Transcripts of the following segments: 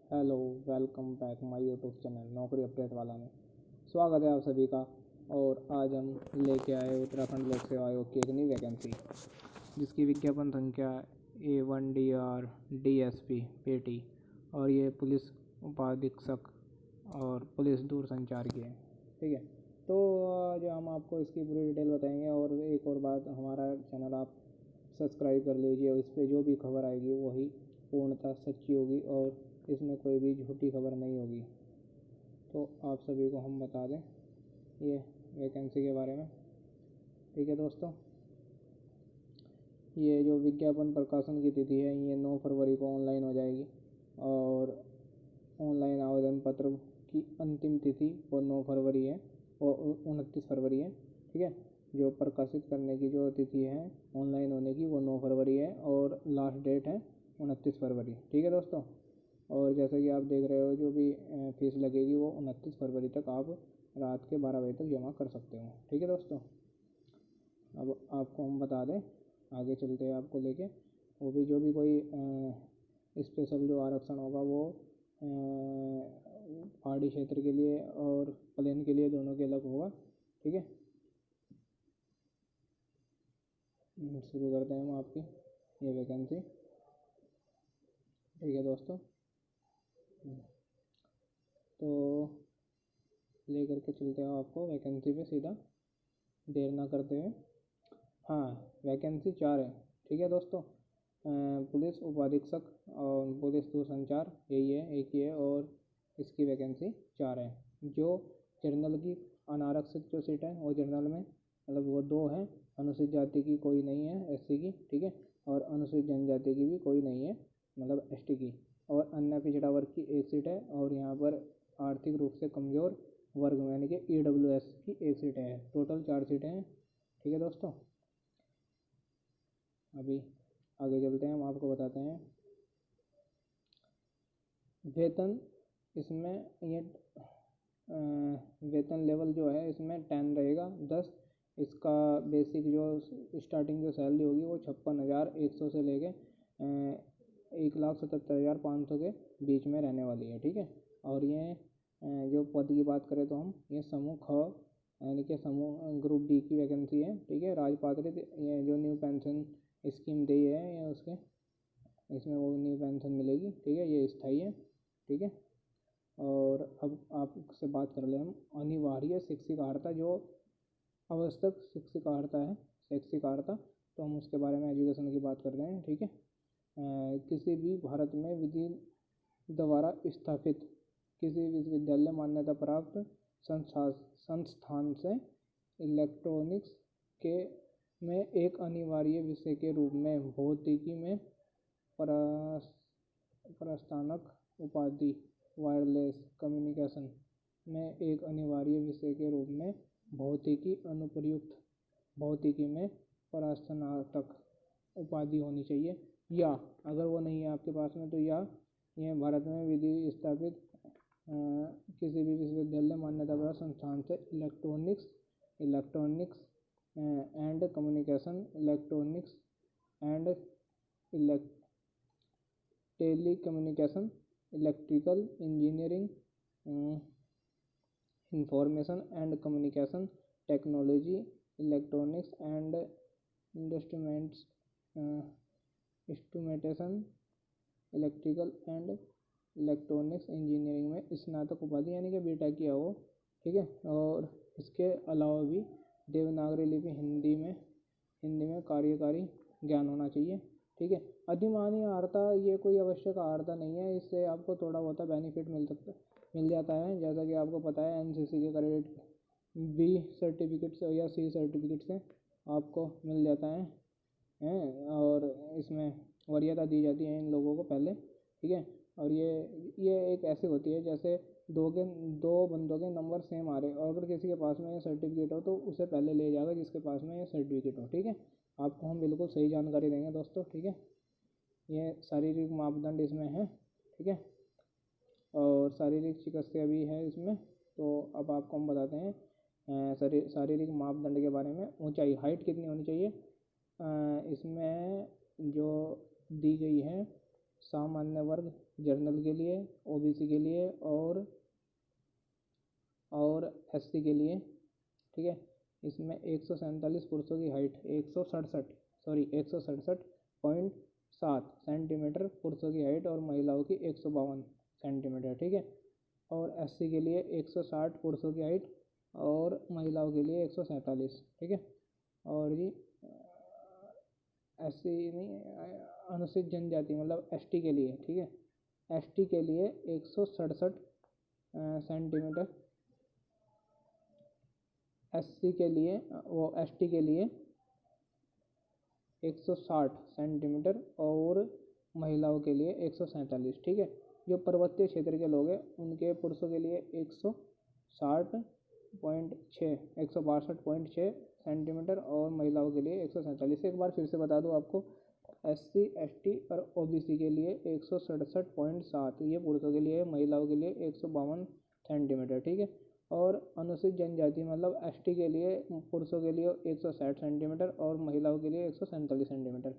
Hello, welcome back my YouTube channel नौकरी update वाला में। स्वागत है आप सभी का। और आज हम लेके आए उत्तराखंड लोक सेवा आयोग की एक नई वैकेंसी, जिसकी विज्ञापन संख्या A1DR DSP और ये पुलिस उपाधीक्षक और पुलिस दूरसंचार की है। ठीक है, तो आज हम आपको इसकी पूरी डिटेल बताएंगे। और एक और बात, हमारा चैनल आप सब्सक्राइब कर लीजिए और इस पर जो भी खबर आएगी वही पूर्णतः सच्ची होगी और इसमें कोई भी झूठी खबर नहीं होगी। तो आप सभी को हम बता दें ये वैकेंसी के बारे में। ठीक है दोस्तों, ये जो विज्ञापन प्रकाशन की तिथि है ये 9 फरवरी को ऑनलाइन हो जाएगी और ऑनलाइन आवेदन पत्र की अंतिम तिथि वो 9 फरवरी है और 29 फरवरी है। ठीक है, जो प्रकाशित करने की जो तिथि है ऑनलाइन होने की वो 9 फरवरी है और लास्ट डेट है 29 फरवरी। ठीक है दोस्तों, और जैसा कि आप देख रहे हो जो भी फीस लगेगी वो 29 फरवरी तक आप रात के 12 बजे तक जमा कर सकते हो। ठीक है दोस्तों, अब आपको हम बता दें, आगे चलते हैं आपको लेके। वो भी जो भी कोई स्पेशल जो आरक्षण होगा वो पहाड़ी क्षेत्र के लिए और प्लेन के लिए दोनों के अलग होगा। ठीक है, शुरू करते हैं हम आपकी ये वैकेंसी। ठीक है दोस्तों, तो लेकर के चलते हैं आपको वैकेंसी पे सीधा, देर ना करते हुए। हाँ, वैकेंसी 4 है। ठीक है दोस्तों, पुलिस उपाधीक्षक और पुलिस दूरसंचार यही है, एक ही है और इसकी वैकेंसी 4 है। जो जनरल की अनारक्षित जो सीट है वो जनरल में मतलब वो 2 हैं। अनुसूचित जाति की कोई नहीं है, एससी की। ठीक है, और अनुसूचित जनजाति की भी कोई नहीं है, मतलब एसटी की। और अन्य पिछड़ा वर्ग की एक सीट है और यहाँ पर आर्थिक रूप से कमज़ोर वर्ग यानी कि EWS की एक सीट है। टोटल 4 सीटें हैं। ठीक है दोस्तों, अभी आगे चलते हैं, हम आपको बताते हैं वेतन। इसमें ये वेतन लेवल जो है इसमें 10 रहेगा, 10। इसका बेसिक जो स्टार्टिंग जो सैलरी होगी वो 56,100 से लेके 1,77,500 के बीच में रहने वाली है। ठीक है, और ये जो पद की बात करें तो हम ये समूह ख यानी कि समूह ग्रुप डी की वैकेंसी है। ठीक है, राजपात्रित ये जो न्यू पेंशन स्कीम दी है ये उसके इसमें वो न्यू पेंशन मिलेगी। ठीक है, ये स्थायी है। ठीक है, और अब आपसे बात कर ले हम अनिवार्य शिक्षिक अर्हता, जो आवश्यक शिक्षिक अर्हता है, शैक्षिक अर्हता, तो हम उसके बारे में एजुकेशन की बात करते हैं। ठीक है, किसी भी भारत में विधि द्वारा स्थापित किसी विश्वविद्यालय मान्यता प्राप्त संस्थान से इलेक्ट्रॉनिक्स के में एक अनिवार्य विषय के रूप में भौतिकी में प्रस्तानक उपाधि, वायरलेस कम्युनिकेशन में एक अनिवार्य विषय के रूप में भौतिकी अनुप्रयुक्त भौतिकी में प्रस्तानक उपाधि होनी चाहिए। या अगर वो नहीं है आपके पास में तो या यह भारत में विधि स्थापित किसी भी विश्वविद्यालय मान्यता प्राप्त संस्थान से electronics and communication, electronics and telecommunication, electrical engineering, information and communication technology, electronics and instrumentation, electrical and electronics engineering में स्नातक उपाधि यानी कि बीटेक किया हो। ठीक है, और इसके अलावा भी देवनागरी लिपि हिंदी में कार्यकारी ज्ञान होना चाहिए। ठीक है, अधिमानी अर्हता ये कोई आवश्यक अर्हता नहीं है, इससे आपको थोड़ा बहुत बेनिफिट मिल जाता है। जैसा कि आपको पता है एनसीसी के क्रेडिट बी सर्टिफिकेट से या सी सर्टिफिकेट से आपको मिल जाता है और इसमें वरीयता दी जाती है इन लोगों को पहले। ठीक है, और ये एक ऐसी होती है जैसे दो बंदों के नंबर सेम आ रहे और अगर किसी के पास में ये सर्टिफिकेट हो तो उसे पहले ले जाएगा जिसके पास में ये सर्टिफिकेट हो। ठीक है, आपको हम बिल्कुल सही जानकारी देंगे दोस्तों। ठीक है, ये शारीरिक मापदंड इसमें है। ठीक है, और शारीरिक चिकित्सा भी है इसमें। तो अब आपको हम बताते हैं शारीरिक मापदंड के बारे में। ऊंचाई, हाइट कितनी होनी चाहिए इसमें जो दी गई है, सामान्य वर्ग जनरल के लिए, ओबीसी के लिए और एससी के लिए, ठीक है। इसमें 147 पुरुषों की हाइट 167.7 सेंटीमीटर पुरुषों की हाइट और महिलाओं की 152 सेंटीमीटर, ठीक है। और एससी के लिए 160 पुरुषों की हाइट और महिलाओं के लिए 147, ठीक है। और जी एससी नहीं, अनुसूचित जनजाति मतलब एसटी के लिए, ठीक है, एसटी के लिए 167 सेंटीमीटर, एससी के लिए एसटी के लिए 160 सेंटीमीटर और महिलाओं के लिए 147, ठीक है। जो पर्वतीय क्षेत्र के लोग हैं उनके पुरुषों के लिए 162.6 सेंटीमीटर और महिलाओं के लिए 147। एक बार फिर से बता दूं आपको, एससी एसटी और ओबीसी के लिए 167.7 ये पुरुषों के लिए, महिलाओं के लिए 152 सेंटीमीटर, ठीक है। और अनुसूचित जनजाति मतलब एसटी के लिए पुरुषों के लिए 160 सेंटीमीटर और महिलाओं के लिए 147 सेंटीमीटर,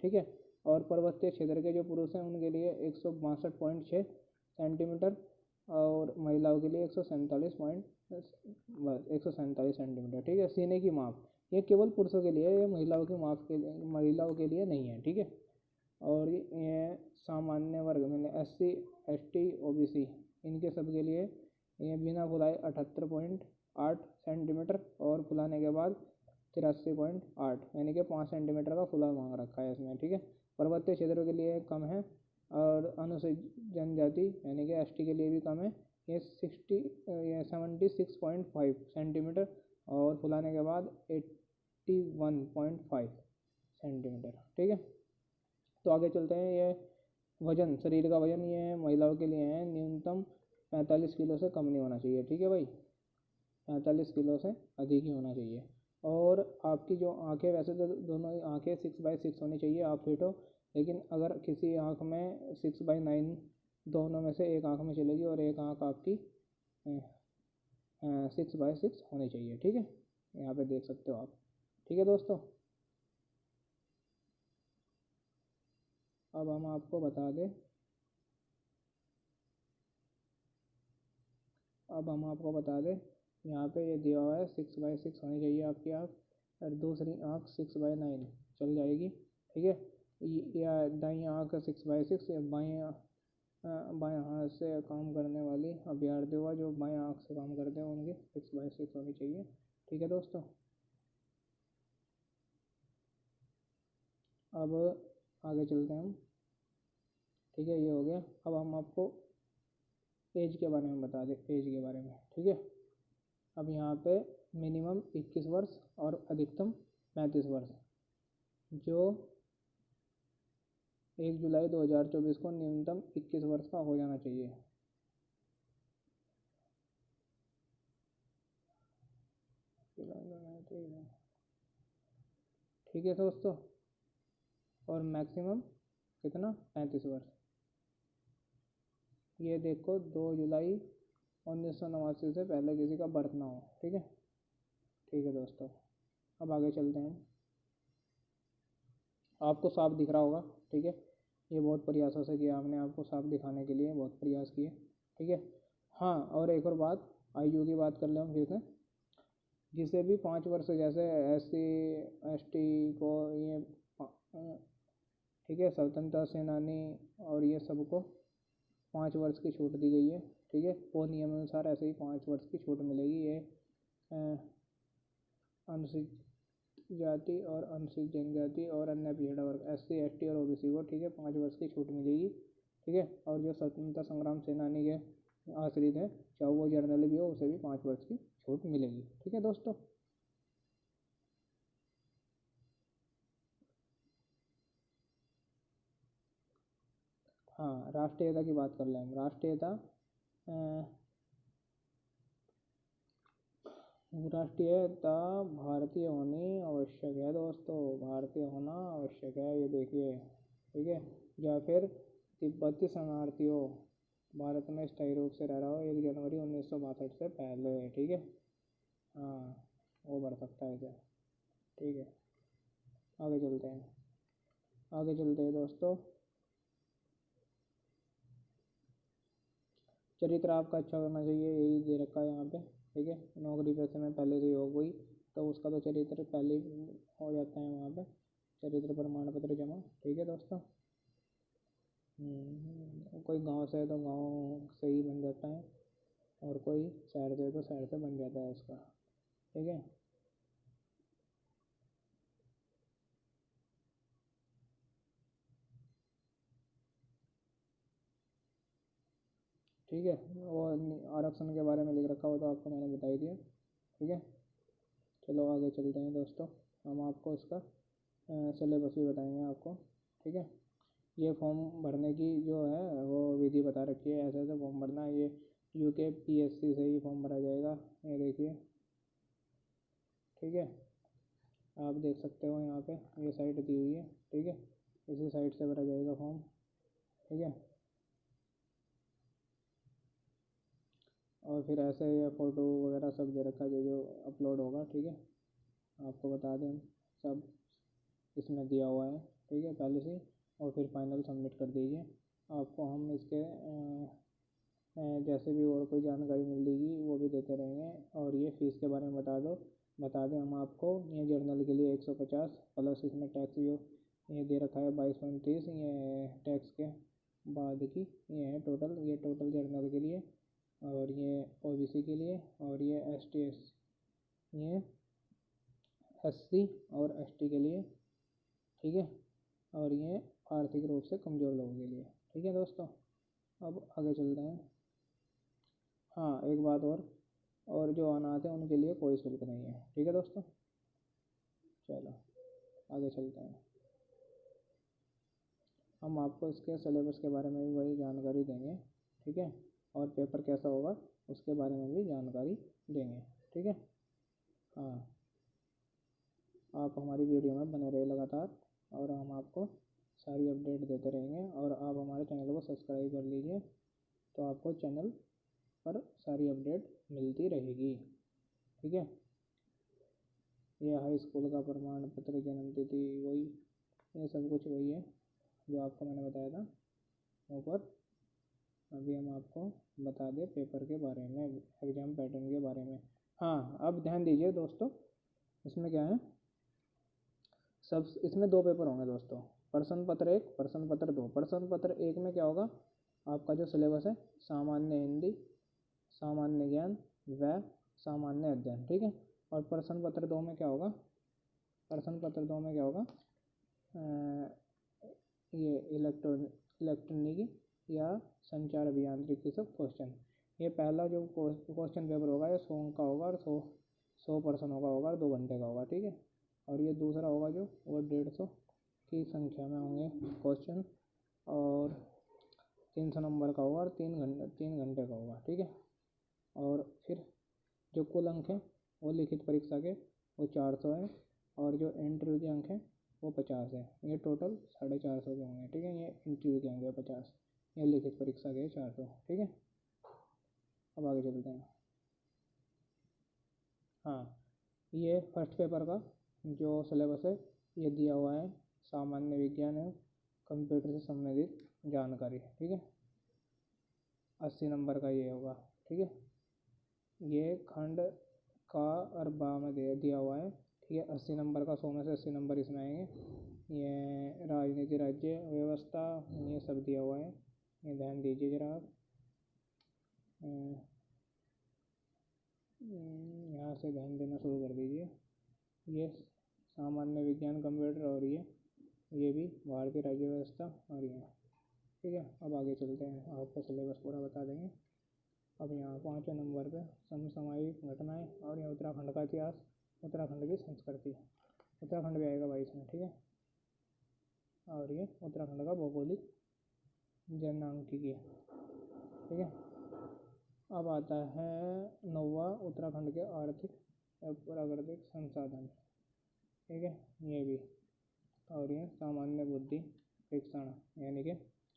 ठीक है। और पर्वतीय क्षेत्र के जो पुरुष हैं उनके लिए 162.6 सेंटीमीटर और महिलाओं के लिए 147 सेंटीमीटर, ठीक है। सीने की माप ये केवल पुरुषों के लिए, ये महिलाओं की माप के लिए, महिलाओं के लिए नहीं है, ठीक है। और ये सामान्य वर्ग में एससी एसटी ओबीसी इनके सब के लिए ये बिना फुलाए 78.8 सेंटीमीटर और फुलाने के बाद 83.8 यानी कि 5 सेंटीमीटर का फुला मांग रखा है इसमें, ठीक है। पर्वतीय क्षेत्रों के लिए कम है और अनुसूचित जनजाति यानी कि एसटी के लिए भी कम है, ये 76.5 सेंटीमीटर और फुलाने के बाद 81.5 सेंटीमीटर, ठीक है। तो आगे चलते हैं। ये वजन, शरीर का वजन ये महिलाओं के लिए है न्यूनतम 45 किलो से कम नहीं होना चाहिए, ठीक है भाई, 45 किलो से अधिक ही होना चाहिए। और आपकी जो आंखें, वैसे तो दोनों ही आंखें 6/6 होनी चाहिए, आप फिट हो, लेकिन अगर किसी आंख में 6/9 दोनों में से एक आंख में चलेगी और एक आंख आपकी 6/6 होनी चाहिए, ठीक है। यहाँ पे देख सकते हो आप, ठीक है दोस्तों। अब हम आपको बता दें, यहाँ पे ये दिया हुआ है 6/6 होनी चाहिए आपकी आँख और दूसरी आँख 6/9 चल जाएगी, ठीक है। या दाईं आँख 6/6 या बाएं हाथ से काम करने वाली अभ्यर्थी हुआ जो बाएं आँख से काम करते हैं उनकी 6/6 होनी चाहिए, ठीक है दोस्तों। अब आगे चलते हैं हम, ठीक है, ये हो गया। अब हम आपको एज के बारे में बता दें, एज के बारे में, ठीक है। अब यहाँ पे मिनिमम 21 वर्ष और अधिकतम 35 वर्ष, जो 1 जुलाई 2024 को न्यूनतम 21 वर्ष का हो जाना चाहिए, ठीक है दोस्तों। और मैक्सिमम कितना, 35 वर्ष। ये देखो 2 जुलाई 1989 से पहले किसी का बर्थ ना हो, ठीक है, ठीक है दोस्तों। अब आगे चलते हैं, आपको साफ दिख रहा होगा, ठीक है। ये बहुत प्रयासों से किया हमने, आपको साफ दिखाने के लिए बहुत प्रयास किए, ठीक है। हाँ, और एक और बात, आयु की बात कर लें हम फिर से, जिसे भी 5 वर्ष, जैसे एससी एसटी को ये, ठीक है, स्वतंत्रता सेनानी और ये सबको 5 वर्ष की छूट दी गई है, ठीक है। वो नियम अनुसार ऐसे ही 5 वर्ष की छूट मिलेगी। ये अनुसूचित जाति और अनुसूचित जनजाति और अन्य पिछड़ा वर्ग एससी एसटी और ओबीसी को, ठीक है, 5 वर्ष की छूट मिलेगी, ठीक है। और जो स्वतंत्रता संग्राम सेनानी के आश्रित है, चाहे वो जर्नल भी हो, उसे भी 5 वर्ष की छूट मिलेगी, ठीक है दोस्तों। हाँ, राष्ट्रीयता की बात कर लें हम। राष्ट्रीयता भारतीय होनी आवश्यक है दोस्तों, भारतीय होना आवश्यक है, ये देखिए, ठीक है। या फिर तिब्बती शरणार्थी हो, भारत में स्थायी रूप से रह रहा हो 1 जनवरी 1962 से पहले, ठीक है। हाँ, वो बढ़ सकता है इसे, ठीक है। आगे चलते हैं दोस्तों। चरित्र आपका अच्छा होना चाहिए, यही दे रखा है यहाँ पे, ठीक है। नौकरी पैसे में पहले से ही हो गई तो उसका तो चरित्र पहले ही हो जाता है वहाँ पे, चरित्र प्रमाण पत्र जमा, ठीक है दोस्तों। कोई गांव से है तो गांव से ही बन जाता है, और कोई शहर से है तो शहर से बन जाता है उसका, ठीक है। ठीक है, और आरक्षण के बारे में लिख रखा हो तो आपको मैंने बता ही दिया, ठीक है। चलो आगे चलते हैं दोस्तों, हम आपको इसका सिलेबस भी बताएंगे आपको, ठीक है। ये फॉर्म भरने की जो है वो विधि बता रखी है, ऐसे ऐसे फॉर्म भरना है। ये UKPSC से ही फॉर्म भरा जाएगा, ये देखिए, ठीक है। आप देख सकते हो यहाँ पे ये साइट दी हुई है, ठीक है। इसी साइट से भरा जाएगा फॉर्म, ठीक है। और फिर ऐसे ये फ़ोटो वगैरह सब दे रखा है, जो जो अपलोड होगा, ठीक है। आपको बता दें सब इसमें दिया हुआ है, ठीक है, पहले से। और फिर फाइनल सबमिट कर दीजिए, आपको हम इसके जैसे भी और कोई जानकारी मिल जाएगी वो भी देते रहेंगे। और ये फ़ीस के बारे में बता दें हम आपको, ये जर्नल के लिए 150 प्लस इसमें टैक्स जो ये दे रखा है 22.30, ये टैक्स के बाद की ये है टोटल, ये टोटल जर्नल के लिए। और ये OBC के लिए, और ये ST ये SC और ST के लिए, ठीक है। और ये आर्थिक रूप से कमज़ोर लोगों के लिए, ठीक है दोस्तों। अब आगे चलते हैं। हाँ एक बात और जो अनाथ है उनके लिए कोई शुल्क नहीं है, ठीक है दोस्तों। चलो आगे चलते हैं, हम आपको इसके सिलेबस के बारे में भी वही जानकारी देंगे, ठीक है। और पेपर कैसा होगा उसके बारे में भी जानकारी देंगे, ठीक है। हाँ, आप हमारी वीडियो में बने रहे लगातार, और हम आपको सारी अपडेट देते रहेंगे। और आप हमारे चैनल को सब्सक्राइब कर लीजिए, तो आपको चैनल पर सारी अपडेट मिलती रहेगी, ठीक है। ये हाई स्कूल का प्रमाण पत्र, जन्म तिथि, वही ये सब कुछ वही है जो आपको मैंने बताया था ऊपर। अभी हम आपको बता दें पेपर के बारे में, एग्ज़ाम पैटर्न के बारे में। हाँ अब ध्यान दीजिए दोस्तों, इसमें क्या है, सब इसमें 2 पेपर होंगे दोस्तों, प्रश्न पत्र 1, प्रश्न पत्र 2। प्रश्न पत्र 1 में क्या होगा, आपका जो सिलेबस है, सामान्य हिंदी, सामान्य ज्ञान व सामान्य अध्ययन, ठीक है। और प्रश्न पत्र 2 में क्या होगा, प्रश्न पत्र 2 में क्या होगा, ये इलेक्ट्रॉनिक या संचार अभियांत्रिकी सब क्वेश्चन। ये पहला जो क्वेश्चन पेपर होगा ये 100 अंक का होगा, और 100 प्रश्नों का होगा, और 2 घंटे का होगा, ठीक है। और ये दूसरा होगा जो वो 150 की संख्या में होंगे क्वेश्चन, और 300 नंबर का होगा, और 3 घंटे का होगा, ठीक है। और फिर जो कुल अंक हैं वो लिखित परीक्षा के वो 400 है, और जो इंटरव्यू के अंक हैं वो 50 है। ये टोटल 450 के होंगे, ठीक है। ये इंटरव्यू के होंगे 50, ये लिखित परीक्षा के 400, ठीक है। अब आगे चलते हैं। हाँ ये फर्स्ट पेपर का जो सिलेबस है ये दिया हुआ है, सामान्य विज्ञान है, कंप्यूटर से संबंधित जानकारी, ठीक है। 80 नंबर का ये होगा, ठीक है। ये खंड का और बा में दिया हुआ है, ठीक है। 80 नंबर का, 100 में से 80 नंबर इसमें आएंगे। ये राजनीति, राज्य व्यवस्था, ये सब दिया हुआ है, ये ध्यान दीजिए जरा आप। यहाँ से ध्यान देना शुरू कर दीजिए। ये सामान्य विज्ञान कंप्यूटर, और ये भी भारतीय राज्य व्यवस्था, और ये, ठीक है। अब आगे चलते हैं, आपको सिलेबस पूरा बता देंगे। अब यहाँ 5वें नंबर पे समसामयिक घटनाएं, और ये उत्तराखंड का इतिहास, उत्तराखंड की संस्कृति, उत्तराखंड भी आएगा भाई इसमें, ठीक है। और ये उत्तराखंड का भौगोलिक जनसांख्यिकी, ठीक है। अब आता है 9वां, उत्तराखंड के आर्थिक और प्राकृतिक संसाधन, ठीक है, ये भी। और ये सामान्य बुद्धि परीक्षण यानी कि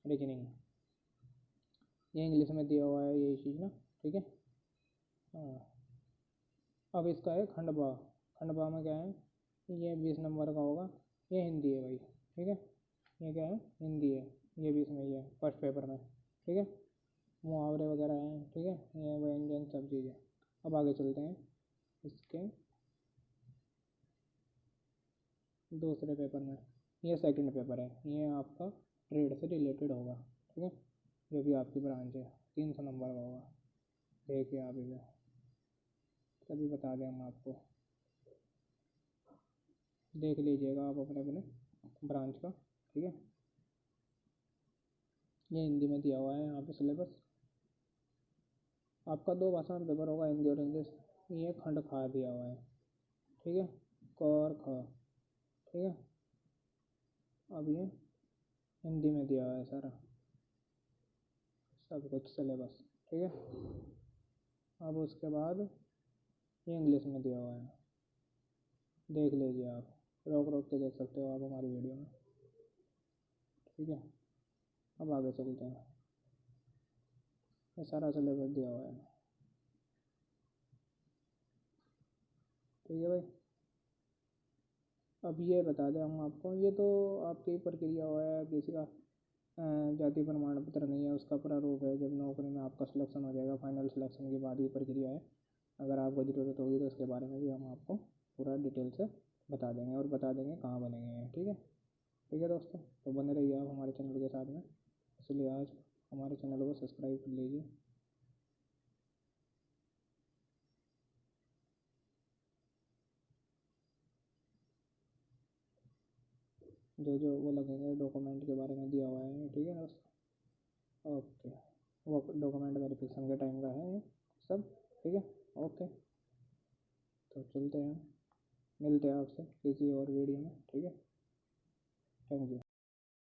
रीजनिंग, ये इंग्लिश में दिया हुआ है यही चीज़ ना, ठीक है। हाँ अब इसका है खंडवा, खंडवा में क्या है, ये 20 नंबर का होगा, ये हिंदी है भाई, ठीक है। ये क्या है, हिंदी है, ये भी इसमें ही है फर्स्ट पेपर में, ठीक है। मुहावरे वगैरह हैं, ठीक है, ये व्यंजन सब चीज़ें। अब आगे चलते हैं इसके दूसरे पेपर में। ये सेकंड पेपर है, ये आपका ट्रेड से रिलेटेड होगा, ठीक है, जो भी आपकी ब्रांच है, 300 नंबर का होगा। देखिए आप इसे तभी बता दें हम आपको, देख लीजिएगा आप अपने अपने ब्रांच का, ठीक है। ये हिंदी में दिया हुआ है यहाँ पे सिलेबस। आपका 2 भाषा में पेपर होगा, हिंदी और इंग्लिश। ये खंड खा दिया हुआ है, ठीक है, क और ख, ठीक है। अब ये हिंदी में दिया हुआ है सारा सब कुछ सिलेबस, ठीक है। अब उसके बाद ये इंग्लिश में दिया हुआ है, देख लीजिए आप, रोक रोक के देख सकते हो आप हमारी वीडियो में, ठीक है। अब आगे चलते हैं, ये सारा सिलेबस दिया हुआ है, ठीक है भाई। अब ये बता दें हम आपको, ये तो आपकी प्रक्रिया हुआ है, किसी का जाति प्रमाण पत्र नहीं है, उसका प्रारूप है, जब नौकरी में आपका सिलेक्शन हो जाएगा, फाइनल सिलेक्शन के बाद ये प्रक्रिया है। अगर आपको ज़रूरत होगी तो उसके बारे में भी हम आपको पूरा डिटेल से बता देंगे, और बता देंगे कहाँ बनेंगे हैं, ठीक है। ठीक है दोस्तों, तो बने रहिए आप हमारे चैनल के साथ में, इसलिए आज हमारे चैनल को सब्सक्राइब कर लीजिए। जो जो वो लगेंगे डॉक्यूमेंट के बारे में दिया हुआ है, ठीक है दोस्तों। ओके, वो डॉक्यूमेंट वेरिफिकेशन के टाइम का है ये सब, ठीक है। ओके, तो चलते हैं, मिलते हैं आपसे किसी और वीडियो में, ठीक है। Thank you.